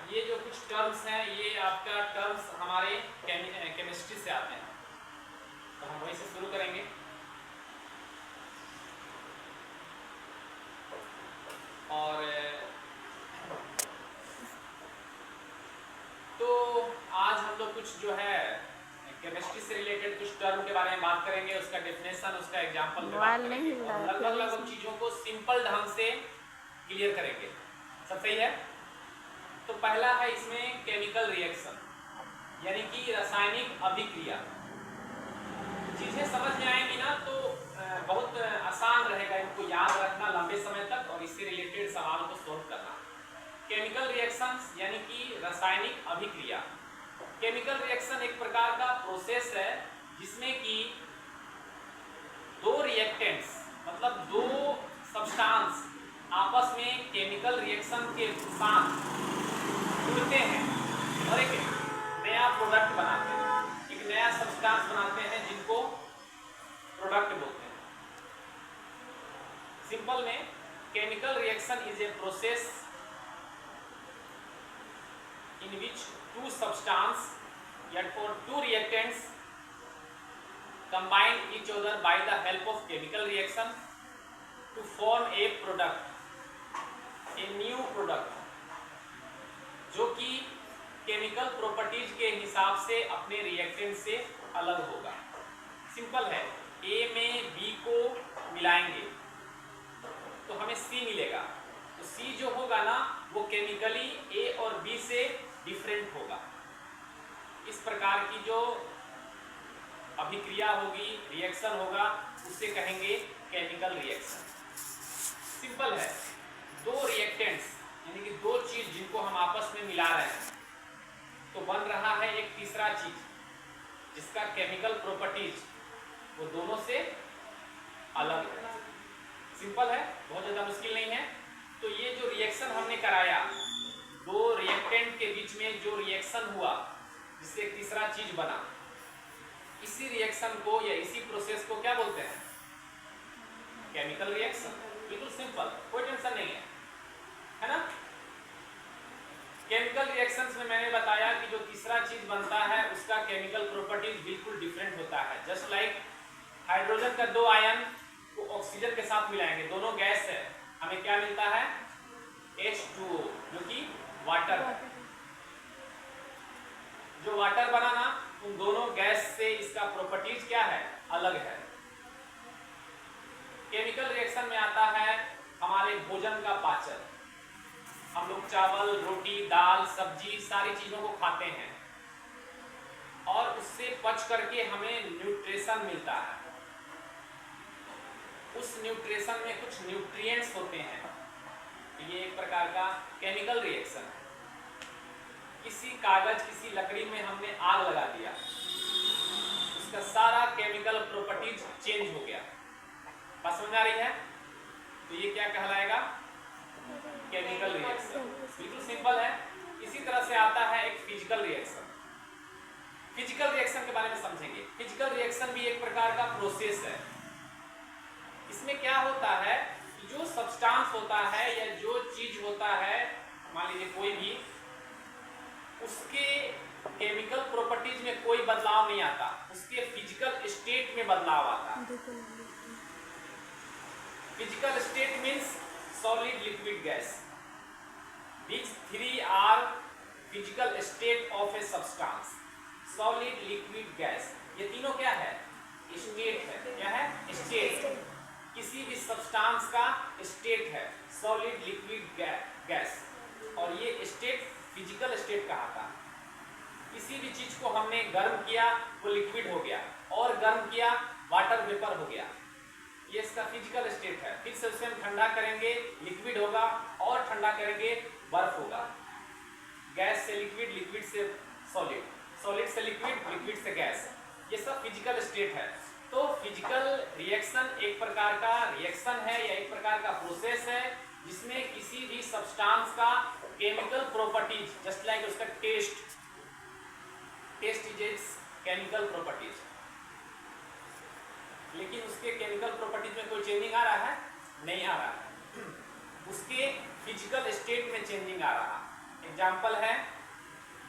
ये जो कुछ टर्म्स हैं ये आपका टर्म्स हमारे केमिस्ट्री से आते हैं, तो हम वही से शुरू करेंगे। और तो आज हम लोग कुछ जो है केमिस्ट्री से रिलेटेड कुछ टर्म के बारे में बात करेंगे, उसका डेफिनेशन, उसका एग्जांपल पे बात करेंगे और लगभग चीज़ों को सिंपल ढंग से क्लियर करेंगे। सब सही है? तो पहला है इसमें केमिकल रिएक्शन, यानी कि रासायनिक अभिक्रिया। चीज़ें समझ में आएंगी ना तो बहुत आसान रहेगा इनको याद रखना लंबे समय तक और इससे रिलेटेड सवाल को सोल्व करना। केमिकल रिएक्शंस यानी कि रासायनिक अभिक्रिया। केमिकल रिएक्शन एक प्रकार का प्रोसेस है जिसमें कि दो रिएक्टेंट्स मतलब दो सब्सटेंस आपस में केमिकल रिएक्शन के साथ जुड़ते हैं और एक नया प्रोडक्ट बनाते हैं, एक नया सब्सटेंस बनाते हैं जिनको प्रोडक्ट बोलते हैं। सिंपल में chemical reaction is a process in which two substance yet or two reactants combine each other by the help of chemical reaction to form a product, a new product, जो कि chemical properties के हिसाब से अपने reactant से अलग होगा। Simple है, A में B को मिलाएंगे तो हमें C मिलेगा, तो C जो होगा ना वो केमिकली A और B से डिफरेंट होगा। इस प्रकार की जो अभिक्रिया होगी, रिएक्शन होगा, उसे कहेंगे केमिकल रिएक्शन। सिंपल है, दो रिएक्टेंट्स यानी कि दो चीज जिनको हम आपस में मिला रहे हैं तो बन रहा है एक तीसरा चीज जिसका केमिकल प्रॉपर्टीज वो दोनों से अलग है। सिंपल है, बहुत ज़्यादा मुश्किल नहीं है। तो ये जो रिएक्शन हमने कराया, दो रिएक्टेंट के बीच में जो रिएक्शन हुआ जिससे एक तीसरा चीज बना, इसी रिएक्शन को या इसी प्रोसेस को क्या बोलते हैं? Chemical reaction. बिल्कुल सिंपल, कोई टेंशन नहीं है ना। केमिकल रिएक्शंस में मैंने बताया कि जो तीसरा चीज बनता है उसका केमिकल प्रॉपर्टीज बिल्कुल डिफरेंट होता है। जस्ट लाइक हाइड्रोजन का दो आयन को ऑक्सीजन के साथ मिलाएंगे, दोनों गैस है, हमें क्या मिलता है? H2O, जो कि वाटर है। जो वाटर बना ना, उन दोनों गैस से इसका प्रॉपर्टीज क्या है? अलग है। केमिकल रिएक्शन में आता है हमारे भोजन का पाचन। हम लोग चावल, रोटी, दाल, सब्जी सारी चीजों को खाते हैं और उससे पच करके हमें न्यूट्रिशन मिलता है। उस न्यूट्रिशन में कुछ न्यूट्रिएंट्स होते हैं, ये एक प्रकार का केमिकल रिएक्शन है। किसी कागज, किसी लकड़ी में हमने आग लगा दिया, उसका सारा केमिकल प्रॉपर्टीज चेंज हो गया। बात समझ आ रही है? तो ये क्या कहलाएगा? Chemical reaction. बिल्कुल सिंपल है। इसी तरह से आता है एक फिजिकल रिएक्शन। फिजिकल रिएक्शन के बारे में समझेंगे। फिजिकल रिएक्शन भी एक प्रकार का प्रोसेस है। इसमें क्या होता है, जो सब्सटेंस होता है या जो चीज होता है, मान लीजिए कोई भी, उसके केमिकल प्रॉपर्टीज में कोई बदलाव नहीं आता, उसके फिजिकल स्टेट में बदलाव आता है। Physical state means solid, liquid, gas. These three are physical state of a substance. Solid, liquid, gas. ये तीनों क्या है? स्टेट है। क्या है? स्टेट। किसी भी सब्सटेंस का स्टेट है, सॉलिड, लिक्विड, गैस। और ये स्टेट फिजिकल स्टेट कहलाता है। किसी भी चीज को हमने गर्म किया वो लिक्विड हो गया, और गर्म किया वाटर वेपर हो गया, ये इसका फिजिकल स्टेट है। फिर से उसे हम ठंडा करेंगे, लिक्विड होगा, और ठंडा करेंगे बर्फ होगा। गैस से लिक्विड, लिक्विड से सॉलिड, सॉलिड से लिक्विड, लिक्विड से गैस, ये सब फिजिकल स्टेट है। तो फिजिकल रिएक्शन एक प्रकार का रिएक्शन है या एक प्रकार का प्रोसेस है जिसमें किसी भी सब्सटेंस का केमिकल प्रॉपर्टीज, जस्ट लाइक उसका taste is its chemical properties, लेकिन उसके केमिकल प्रॉपर्टीज में कोई चेंजिंग आ रहा है? नहीं आ रहा है। उसके फिजिकल स्टेट में चेंजिंग आ रहा है। एग्जाम्पल है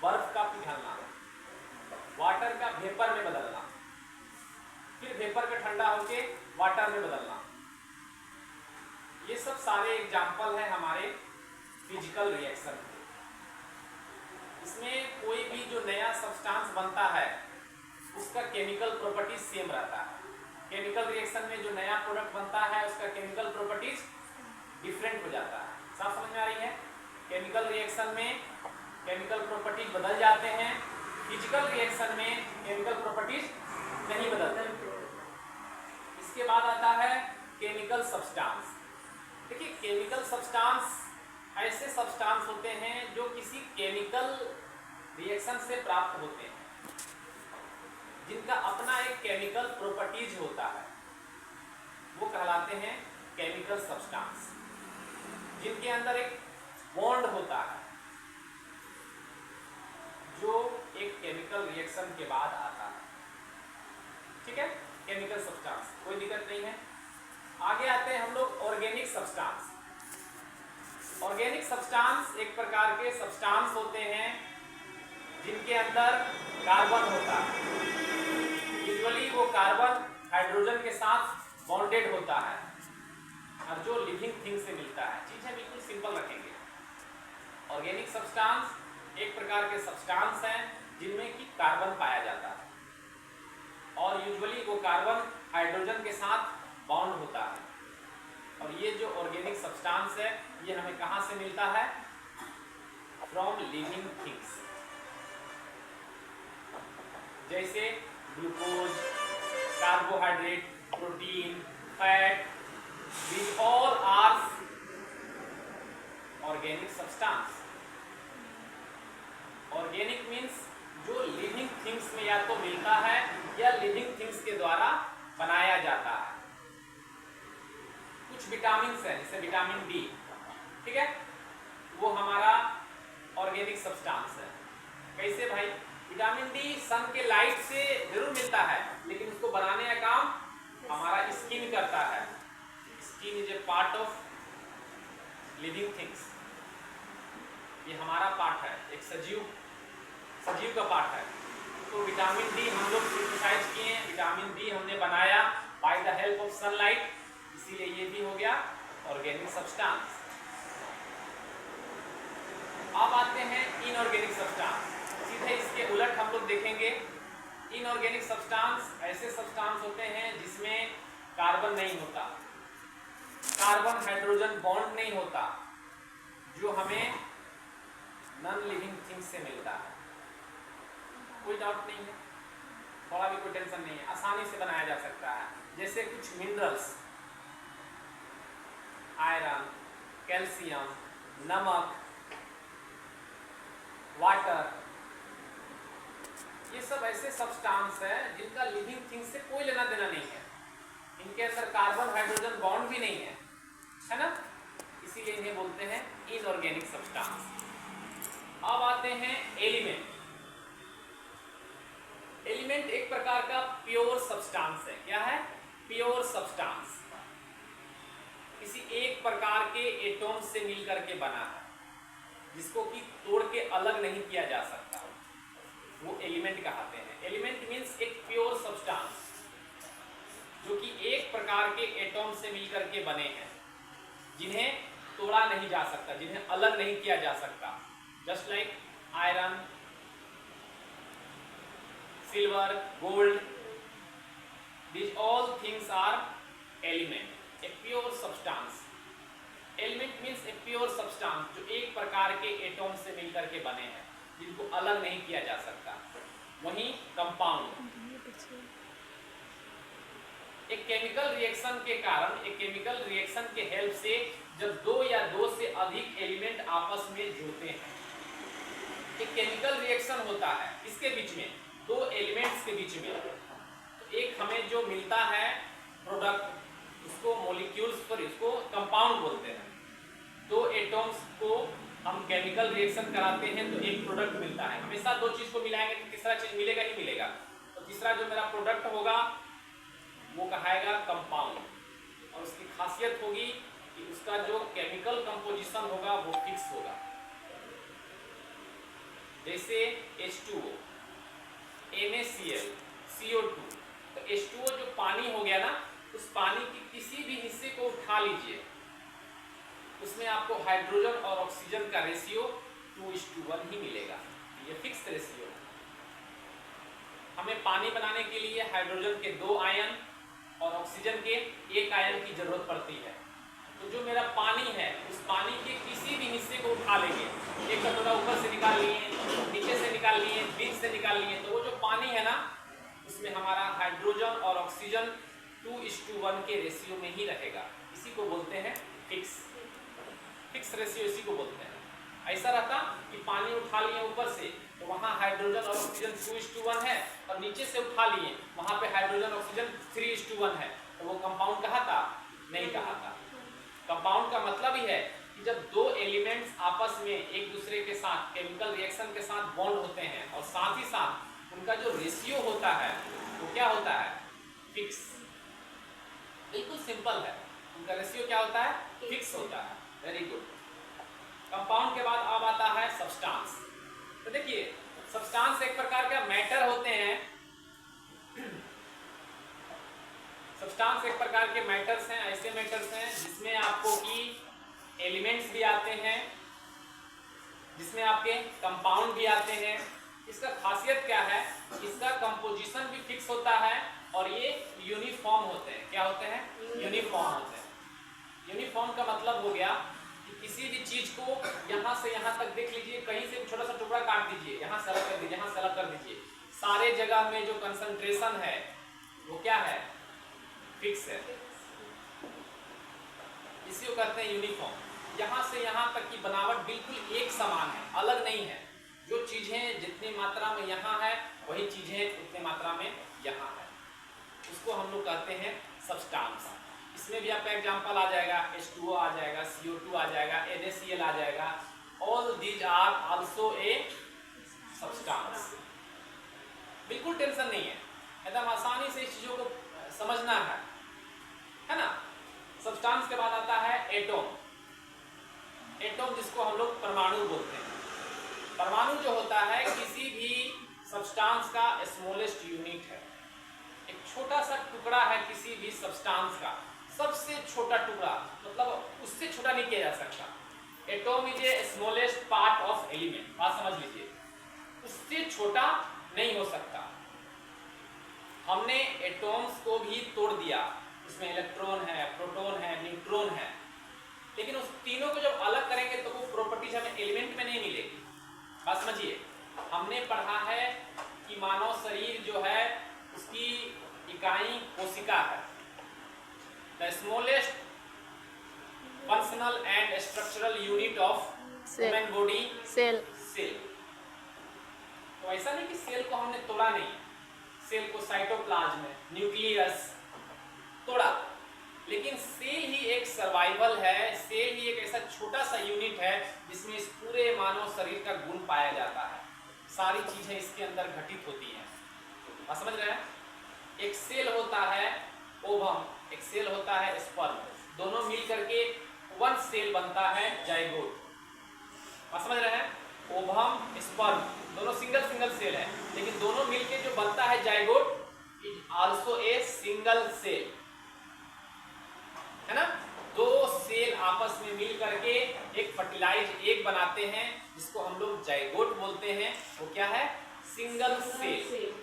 बर्फ का पिघलना, वाटर का वेपर में बदलना, फिर वेपर का ठंडा होके वाटर में बदलना। ये सब सारे एग्जाम्पल है हमारे फिजिकल रिएक्शन के। इसमें कोई भी जो नया सब्सटेंस बनता है उसका केमिकल प्रॉपर्टीज सेम रहता है। केमिकल रिएक्शन में जो नया प्रोडक्ट बनता है उसका केमिकल प्रॉपर्टीज डिफरेंट हो जाता है। साफ समझ में आ रही है? केमिकल रिएक्शन में केमिकल प्रॉपर्टीज बदल जाते हैं, फिजिकल रिएक्शन में केमिकल प्रॉपर्टीज नहीं बदलते। इसके बाद आता है केमिकल सब्सटेंस। देखिए, केमिकल सब्सटेंस ऐसे सब्सटेंस होते हैं जो किसी केमिकल रिएक्शन से प्राप्त होते हैं, जिनका अपना एक केमिकल प्रॉपर्टीज होता है, वो कहलाते हैं केमिकल सब्सटेंस। जिनके अंदर एक बॉन्ड होता है जो एक केमिकल रिएक्शन के बाद आता है। ठीक है, केमिकल सब्सटेंस, कोई दिक्कत नहीं है। आगे आते हैं हम लोग ऑर्गेनिक सब्सटेंस। ऑर्गेनिक सब्सटेंस एक प्रकार के सब्सटेंस होते हैं जिनके अंदर कार्बन होता है। यूजुअली वो कार्बन हाइड्रोजन के साथ बॉन्डेड होता है और जो लिविंग थिंग से मिलता है। चीजें बिल्कुल सिंपल रखेंगे। ऑर्गेनिक सब्सटेंस एक प्रकार के सब्सटेंस हैं जिनमें कि कार्बन पाया जाता है और यूजुअली वो कार्बन हाइड्रोजन के साथ बॉन्ड होता है। और ये जो ऑर्गेनिक सब्सटेंस है ये हमें कहाँ से मिलता है? फ्रॉम लिविंग थिंग्स, जैसे glucose, carbohydrate, protein, fat, these all are organic substance। Organic means जो लिविंग थिंग्स में या तो मिलता है या लिविंग थिंग्स के द्वारा बनाया जाता है। कुछ विटामिन है जैसे विटामिन डी, ठीक है, वो हमारा ऑर्गेनिक सब्सटेंस है। कैसे भाई? विटामिन डी सन के लाइट से जरूर मिलता है लेकिन उसको बनाने का काम हमारा स्किन करता है। Skin is a part of living things. ये हमारा पार्ट है, एक सजीव का पार्ट है। तो विटामिन डी हम लोग सिंथेसाइज किए हैं, विटामिन डी हमने बनाया by the help of sunlight, इसीलिए ये भी हो गया ऑर्गेनिक सब्सटेंस। अब आते हैं इनऑर्गेनिक सब्सटेंस। सीधे इसके उलट हम लोग देखेंगे। इनऑर्गेनिक सब्सटेंस ऐसे सब्सटेंस होते हैं जिसमें कार्बन नहीं होता, कार्बन हाइड्रोजन बॉन्ड नहीं होता, जो हमें नॉन लिविंग थिंग्स से मिलता है। कोई डाउट नहीं है, थोड़ा भी कोई टेंशन नहीं है, आसानी से बनाया जा सकता है। जैसे कुछ मिनरल्स, आयरन, कैल्शियम, नमक, वाटर, ये सब ऐसे सब्सटेंस है जिनका लिविंग थिंग्स से कोई लेना देना नहीं है। इनके अंदर कार्बन हाइड्रोजन बॉन्ड भी नहीं है ना, इसीलिए इन्हें बोलते हैं इनऑर्गेनिक सब्सटेंस। अब आते हैं एलिमेंट। एलिमेंट एक प्रकार का प्योर सब्सटेंस है। क्या है? Pure substance. किसी एक प्रकार के एटॉम से मिलकर के बना है, जिसको कि तोड़ के अलग नहीं किया जा सकता, वो एलिमेंट कहते हैं। एलिमेंट मीन्स एक प्योर सब्सटेंस जो कि एक प्रकार के एटॉम से मिलकर के बने हैं, जिन्हें तोड़ा नहीं जा सकता, जिन्हें अलग नहीं किया जा सकता। Just like iron, silver, gold, these all things are element, a pure substance। Element means a pure substance जो एक प्रकार के एटॉम से मिलकर के बने हैं, जिनको अलग नहीं किया जा सकता। वहीं कंपाउंड एक केमिकल रिएक्शन के कारण, एक केमिकल रिएक्शन के हेल्प से जब दो या दो से अधिक एलिमेंट आपस में जुड़ते हैं, एक केमिकल रिएक्शन होता है। इसके बीच में दो एलिमेंट्स के बीच में तो एक हमें जो मिलता है प्रोडक्ट, उसको मॉलिक्यूल्स पर इसको कंपाउंड बोलते हैं। दो एटॉम्स को हम केमिकल रिएक्शन कराते हैं तो एक प्रोडक्ट मिलता है। हमेशा दो चीज को मिलाएंगे तो तीसरा चीज मिलेगा ही मिलेगा। तो तीसरा जो मेरा प्रोडक्ट होगा वो कहाएगा कंपाउंड, और उसकी खासियत होगी कि उसका जो केमिकल कंपोजिशन होगा वो फिक्स होगा। जैसे H2O, NaCl, CO2। तो H2O जो पानी हो गया ना, उस पानी के किसी भी हिस्से को उठा लीजिए, उसमें आपको हाइड्रोजन और ऑक्सीजन का रेशियो 2:1 ही मिलेगा। ये फिक्स रेशियो है। हमें पानी बनाने के लिए हाइड्रोजन के 2 आयन और ऑक्सीजन के 1 आयन की जरूरत पड़ती है। तो जो मेरा पानी है, उस पानी के किसी भी हिस्से को उठा लेंगे, एक कटोरा ऊपर से निकाल लिए, नीचे से निकाल लिए, बीच से निकाल लिए, तो वो जो पानी है ना, उसमें हमारा हाइड्रोजन और ऑक्सीजन 2:1 के रेशियो में ही रहेगा। इसी को बोलते हैं फिक्स रेशियो, इसी को बोलते हैं। ऐसा रहता कि पानी उठा लिए ऊपर से, तो वहाँ हाइड्रोजन और ऑक्सीजन 2:1 है, और नीचे से उठा लिए, वहाँ पे हाइड्रोजन ऑक्सीजन 3:1 है, तो वो कंपाउंड कहा था? नहीं कहा था। कंपाउंड का मतलब ही है कि जब दो एलिमेंट्स आपस में एक दूसरे के साथ केमिकल रिएक्शन के साथ बॉन्ड होते हैं, और साथ ही साथ उनका जो रेशियो होता है वो क्या होता है? फिक्स। बिल्कुल सिंपल है, उनका रेशियो क्या होता है? फिक्स होता है। Very good. कंपाउंड के बाद अब आता है सब्सटेंस। तो देखिए, सब्सटेंस एक प्रकार का मैटर होते हैं। सब्सटेंस एक प्रकार के मैटर्स हैं, ऐसे मैटर्स हैं जिसमें आपको की एलिमेंट्स भी आते हैं, जिसमें आपके कंपाउंड भी आते हैं। इसका खासियत क्या है? इसका कंपोजिशन भी फिक्स होता है और ये यूनिफॉर्म होते हैं। क्या होते हैं? यूनिफॉर्म होते हैं। यूनिफॉर्म का मतलब हो गया कि किसी भी चीज को यहाँ से यहाँ तक देख लीजिए, कहीं से छोटा सा टुकड़ा काट दीजिए, यहाँ से अलग कर दीजिए, यहाँ से अलग कर दीजिए, सारे जगह में जो कंसंट्रेशन है वो क्या है? फिक्स है। इसी को कहते हैं यूनिफॉर्म। यहाँ से यहाँ तक की बनावट बिल्कुल एक समान है, अलग नहीं है। जो चीजें जितनी मात्रा में यहाँ है, वही चीजें उतनी मात्रा में यहाँ है, उसको हम लोग कहते हैं सब्सटेंस। इसमें भी आपका एग्जांपल आ जाएगा, H2O आ जाएगा, CO2 आ जाएगा, NaCl आ जाएगा। All these are also a substance. बिल्कुल टेंशन नहीं है, एकदम आसानी से इस चीजों को समझना है ना। सब्सटेंस के बाद आता है एटम। एटम जिसको हम लोग परमाणु बोलते हैं। परमाणु जो होता है किसी भी सब्सटेंस का स्मॉलेस्ट यूनिट है। एक छोटा सा टुकड़ा है किसी भी सब्सटेंस का, सबसे छोटा टुकड़ा, मतलब उससे छोटा नहीं किया जा सकता। Atom is a smallest part of element. बात समझ लीजिए, उससे छोटा नहीं हो सकता। हमने एटॉम्स को भी तोड़ दिया, उसमें इलेक्ट्रॉन है, प्रोटॉन है, न्यूट्रॉन है, लेकिन उस तीनों को जब अलग करेंगे तो वो प्रॉपर्टीज हमें एलिमेंट में नहीं मिलेगी। बात समझिए, हमने पढ़ा है कि मानव शरीर जो है उसकी इकाई कोशिका है। The smallest functional and structural unit of human body cell. तो ऐसा नहीं कि सेल को हमने तोड़ा नहीं, सेल को साइटोप्लाज्म में, न्यूक्लियस तोड़ा, लेकिन सेल ही एक सर्वाइवल है। सेल ही एक ऐसा छोटा सा यूनिट है जिसमें इस पूरे मानव शरीर का गुण पाया जाता है। सारी चीजें इसके अंदर घटित होती हैं। आप समझ रहे हैं? एक सेल होता है ओवम, एक सेल होता है स्पर्म, दोनों मिल करके वन सेल बनता है जाइगोट। आप समझ रहे हैं? ओवम स्पर्म दोनों सिंगल सेल है, लेकिन दोनों मिलके जो बनता है zygote is also a single cell, है ना। दो सेल आपस में मिल करके एक फर्टिलाइज एग बनाते हैं, जिसको हम लोग जाइगोट बोलते हैं। वो क्या है? Single cell.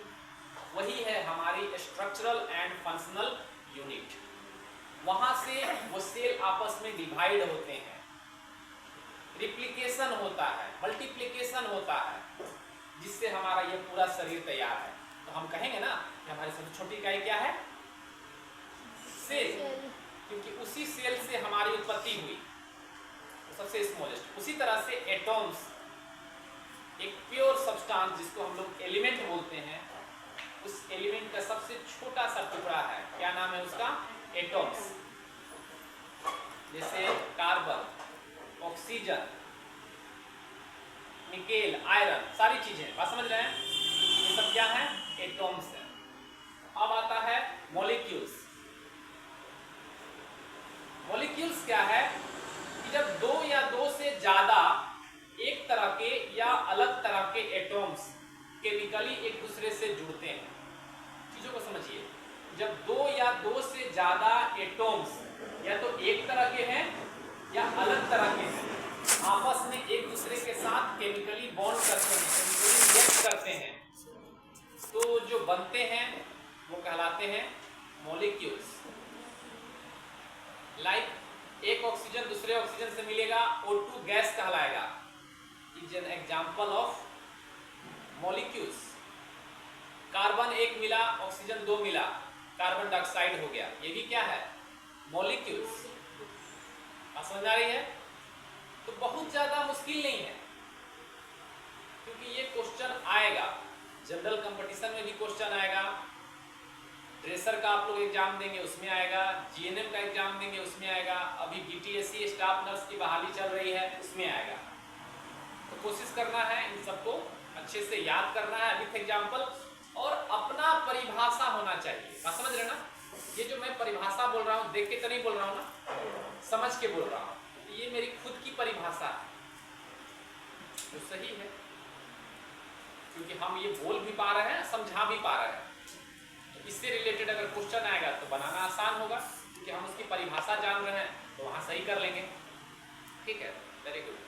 वही है हमारी स्ट्रक्चरल एंड फंक्शनल यूनिट। वहां से वो सेल आपस में डिवाइड होते हैं, रिप्लिकेशन होता है, मल्टीप्लिकेशन होता है, जिससे हमारा ये पूरा शरीर तैयार है। तो हम कहेंगे ना कि हमारी सबसे छोटी इकाई क्या है? सेल, क्योंकि उसी सेल से हमारी उत्पत्ति हुई, तो सबसे स्मॉलेस्ट। उसी तरह से एटॉम्स एक प्योर सब्सटेंस जिसको हम लोग एलिमेंट बोलते हैं, उस एलिमेंट का सबसे छोटा सा टुकड़ा है। क्या नाम है उसका? एटॉम्स। जैसे कार्बन, ऑक्सीजन, निकेल, आयरन, सारी चीजें। बात समझ रहे हैं? ये सब क्या है? एटॉम्स है। अब आता है मॉलिक्यूल्स। मॉलिक्यूल्स क्या है कि जब दो या दो से ज्यादा एक तरह के या अलग तरह के केमिकली एक दूसरे से जुड़ते हैं। चीजों को समझिए, जब दो या दो से ज्यादा एटॉम्स या तो एक तरह के हैं या अलग तरह के हैं, आपस में एक दूसरे के साथ केमिकली बॉन्ड करते हैं, केमिकली रिएक्ट करते हैं, तो जो बनते हैं वो कहलाते हैं मॉलिक्यूल्स। लाइक एक ऑक्सीजन दूसरे ऑक्सीजन से मिलेगा, O2 गैस कहलाएगा, is an example of molecules. Carbon एक मिला, ऑक्सीजन दो मिला, कार्बन डाइऑक्साइड हो गया, ये भी क्या है? मॉलिक्यूल्स। समझ आ रही है? तो बहुत ज्यादा मुश्किल नहीं है, क्योंकि ये क्वेश्चन आएगा, जनरल कंपटीशन में भी क्वेश्चन आएगा, ड्रेसर का आप लोग एग्जाम देंगे उसमें आएगा, जीएनएम का एग्जाम देंगे उसमें आएगा, अभी बीटीएससी स्टाफ नर्स की बहाली चल रही है उसमें आएगा। तो कोशिश करना है इन सबको अच्छे से याद करना है विथ एग्जाम्पल, और अपना परिभाषा होना चाहिए। बात समझ रहे ना? ये जो मैं परिभाषा बोल रहा हूँ देख के तो नहीं बोल रहा हूँ ना, समझ के बोल रहा हूँ, ये मेरी खुद की परिभाषा है जो सही है, क्योंकि हम ये बोल भी पा रहे हैं, समझा भी पा रहे हैं। तो इससे रिलेटेड अगर क्वेश्चन आएगा तो बनाना आसान होगा, क्योंकि हम उसकी परिभाषा जान रहे हैं, तो वहां सही कर लेंगे। ठीक है, वेरी गुड।